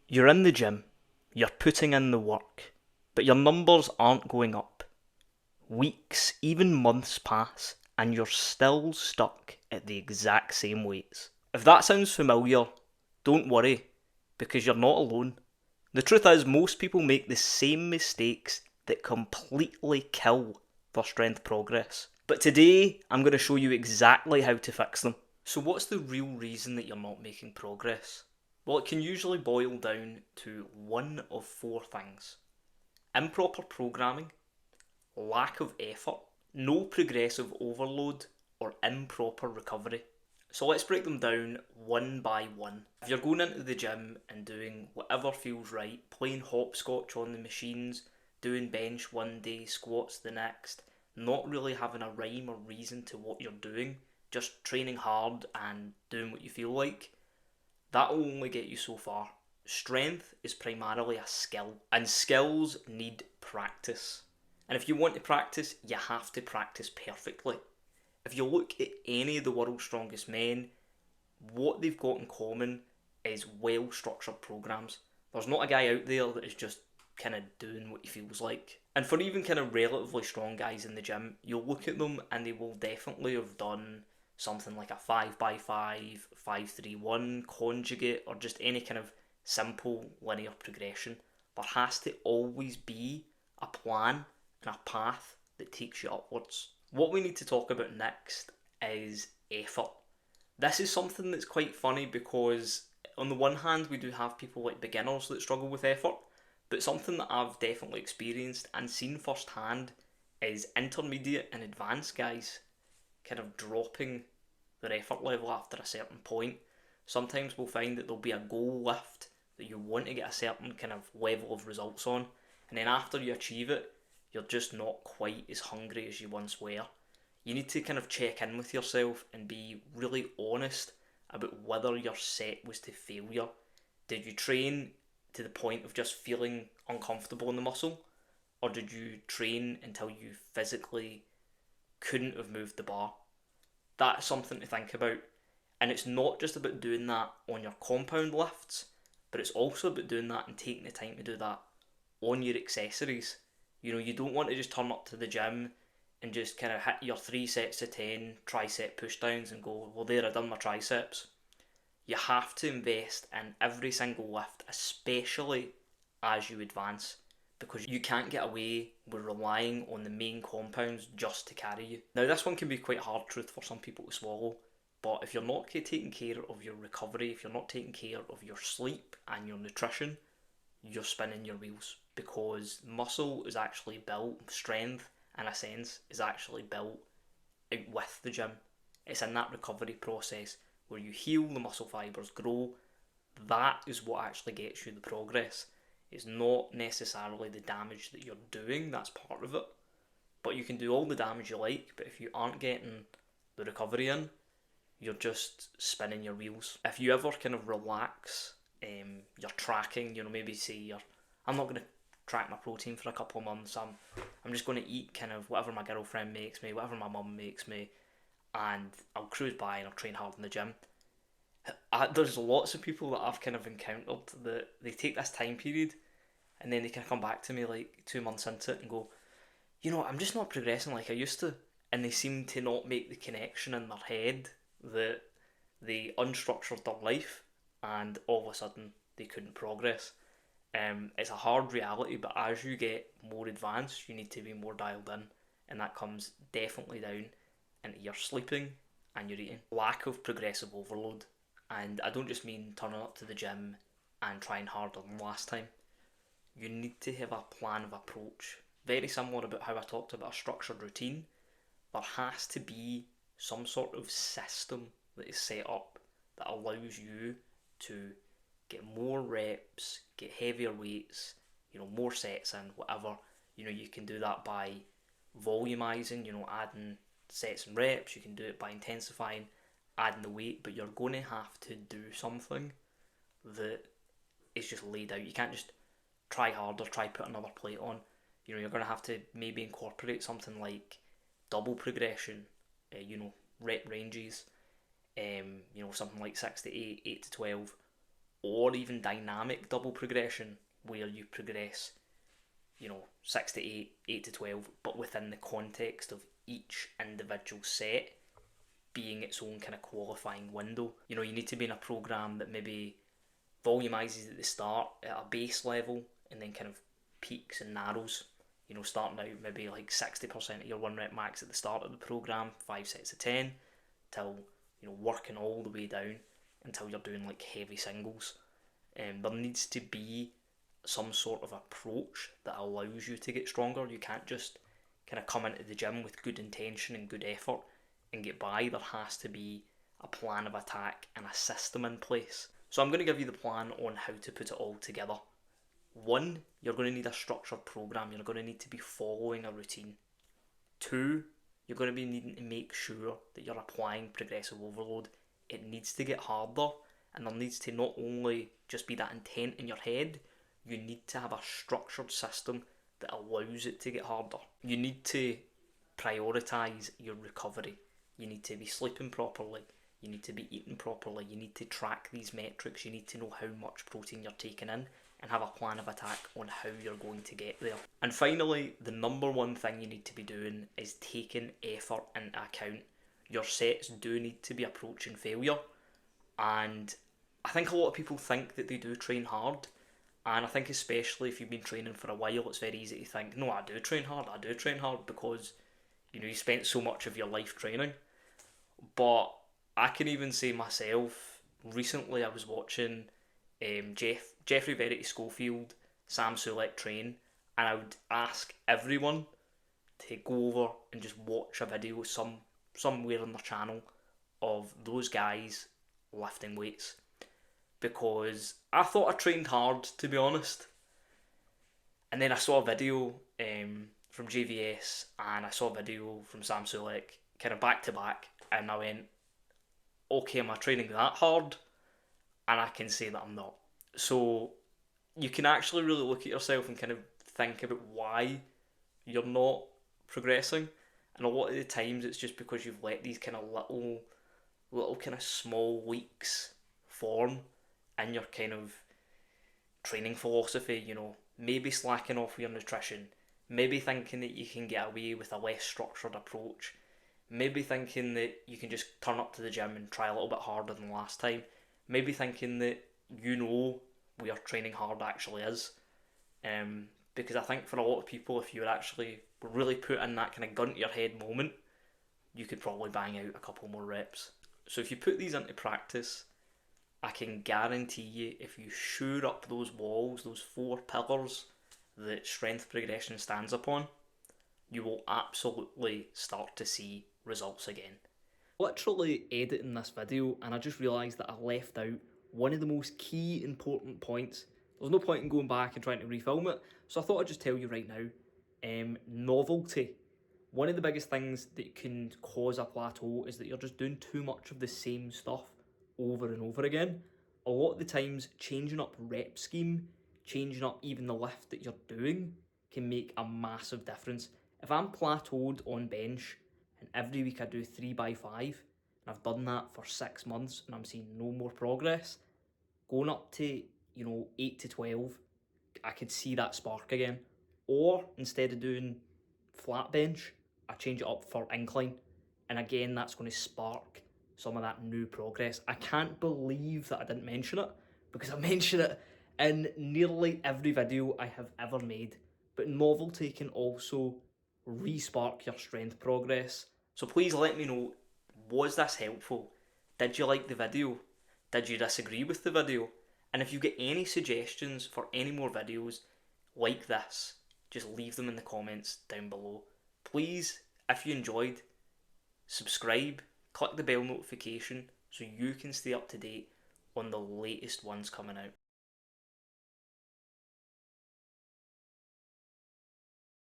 You're in the gym, you're putting in the work, but your numbers aren't going up. Weeks, even months pass, and you're still stuck at the exact same weights. If that sounds familiar, don't worry, because you're not alone. The truth is, most people make the same mistakes that completely kill their strength progress. But today, I'm going to show you exactly how to fix them. So, what's the real reason that you're not making progress? Well, it can usually boil down to one of four things: improper programming, lack of effort, no progressive overload, or improper recovery. So let's break them down one by one. If you're going into the gym and doing whatever feels right, playing hopscotch on the machines, doing bench one day, squats the next, not really having a rhyme or reason to what you're doing, just training hard and doing what you feel like, that will only get you so far. Strength is primarily a skill, and skills need practice. And if you want to practice, you have to practice perfectly. If you look at any of the world's strongest men, what they've got in common is well structured programs. There's not a guy out there that is just kind of doing what he feels like. And for even kind of relatively strong guys in the gym, you'll look at them and they will definitely have done something like a 5x5, 5-3-1 conjugate, or just any kind of simple linear progression. There has to always be a plan and a path that takes you upwards. What we need to talk about next is effort. This is something that's quite funny because on the one hand we do have people like beginners that struggle with effort, but something that I've definitely experienced and seen firsthand is intermediate and advanced guys kind of dropping their effort level after a certain point. Sometimes we'll find that there'll be a goal lift that you want to get a certain kind of level of results on, and then after you achieve it, you're just not quite as hungry as you once were. You need to kind of check in with yourself and be really honest about whether your set was to failure. Did you train to the point of just feeling uncomfortable in the muscle? Or did you train until you physically couldn't have moved the bar? That's something to think about. And it's not just about doing that on your compound lifts, but it's also about doing that and taking the time to do that on your accessories. You know, you don't want to just turn up to the gym and just kind of hit your 3 sets of 10 tricep push downs and go, well, there, I done my triceps. You have to invest in every single lift, especially as you advance, because you can't get away with relying on the main compounds just to carry you. Now, this one can be quite hard truth for some people to swallow, but if you're not taking care of your recovery, if you're not taking care of your sleep and your nutrition, you're spinning your wheels, because muscle is actually built, strength in a sense is actually built with the gym. It's in that recovery process where you heal, the muscle fibres grow. That is what actually gets you the progress. It's not necessarily the damage that you're doing, that's part of it. But you can do all the damage you like, but if you aren't getting the recovery in, you're just spinning your wheels. If you ever kind of relax your tracking, you know, maybe say I'm not going to track my protein for a couple of months, I'm just going to eat kind of whatever my girlfriend makes me, whatever my mum makes me, and I'll cruise by and I'll train hard in the gym. There's lots of people that I've kind of encountered that they take this time period and then they can come back to me like 2 months into it and go, you know, I'm just not progressing like I used to. And they seem to not make the connection in their head that they unstructured their life and all of a sudden they couldn't progress. It's a hard reality, but as you get more advanced, you need to be more dialed in, and that comes definitely down into your sleeping and your eating. Lack of progressive overload, and I don't just mean turning up to the gym and trying harder than last time. You need to have a plan of approach, very similar about how I talked about a structured routine. There has to be some sort of system that is set up that allows you to get more reps, get heavier weights, you know, more sets in, whatever. You know, you can do that by volumizing, you know, adding sets and reps. You can do it by intensifying, adding the weight, but you're going to have to do something that is just laid out. You can't just try harder, try put another plate on. You know, you're going to have to maybe incorporate something like double progression, you know, rep ranges, you know, something like 6 to 8, 8 to 12, or even dynamic double progression, where you progress, 6 to 8, 8 to 12, but within the context of each individual set being its own kind of qualifying window. You need to be in a program that maybe volumizes at the start at a base level and then kind of peaks and narrows. Starting out maybe like 60% of your 1 rep max at the start of the program, 5 sets of 10, till working all the way down until you're doing like heavy singles. There needs to be some sort of approach that allows you to get stronger. You can't just kind of come into the gym with good intention and good effort and get by. There has to be a plan of attack and a system in place. So I'm going to give you the plan on how to put it all together. 1, you're going to need a structured program. You're going to need to be following a routine. 2, you're going to be needing to make sure that you're applying progressive overload. It needs to get harder, and there needs to not only just be that intent in your head, you need to have a structured system that allows it to get harder. You need to prioritise your recovery. You need to be sleeping properly. You need to be eating properly. You need to track these metrics. You need to know how much protein you're taking in and have a plan of attack on how you're going to get there. And finally, the number one thing you need to be doing is taking effort into account. Your sets do need to be approaching failure, and I think a lot of people think that they do train hard, and I think especially if you've been training for a while, it's very easy to think, no, I do train hard, because you spent so much of your life training. But I can even say myself, recently I was watching Jeffrey Verity Schofield, Sam Sulek train, and I would ask everyone to go over and just watch a video somewhere on their channel of those guys lifting weights, because I thought I trained hard, to be honest, and then I saw a video from JVS and I saw a video from Sam Sulek kind of back to back, and I went, okay, am I training that hard? And I can say that I'm not. So you can actually really look at yourself and kind of think about why you're not progressing. And a lot of the times it's just because you've let these kind of little kind of small leaks form in your kind of training philosophy. Maybe slacking off with your nutrition, maybe thinking that you can get away with a less structured approach, maybe thinking that you can just turn up to the gym and try a little bit harder than last time, maybe thinking that where training hard actually is. Because I think for a lot of people, if you were actually really put in that kind of gun to your head moment, you could probably bang out a couple more reps. So if you put these into practice, I can guarantee you, if you shore up those walls, those 4 pillars that strength progression stands upon, you will absolutely start to see results again. Literally editing this video, and I just realised that I left out one of the most key important points. There's no point in going back and trying to refilm it, so I thought I'd just tell you right now. Novelty. One of the biggest things that can cause a plateau is that you're just doing too much of the same stuff over and over again. A lot of the times, changing up rep scheme, changing up even the lift that you're doing, can make a massive difference. If I'm plateaued on bench and every week I do 3x5, and I've done that for 6 months and I'm seeing no more progress, going up to 8 to 12, I could see that spark again. Or instead of doing flat bench, I change it up for incline, and again that's going to spark some of that new progress. I can't believe that I didn't mention it, because I mention it in nearly every video I have ever made. But novelty can also re-spark your strength progress. So please let me know, was this helpful? Did you like the video? Did you disagree with the video? And if you get any suggestions for any more videos like this, just leave them in the comments down below. Please, if you enjoyed, subscribe, click the bell notification so you can stay up to date on the latest ones coming out.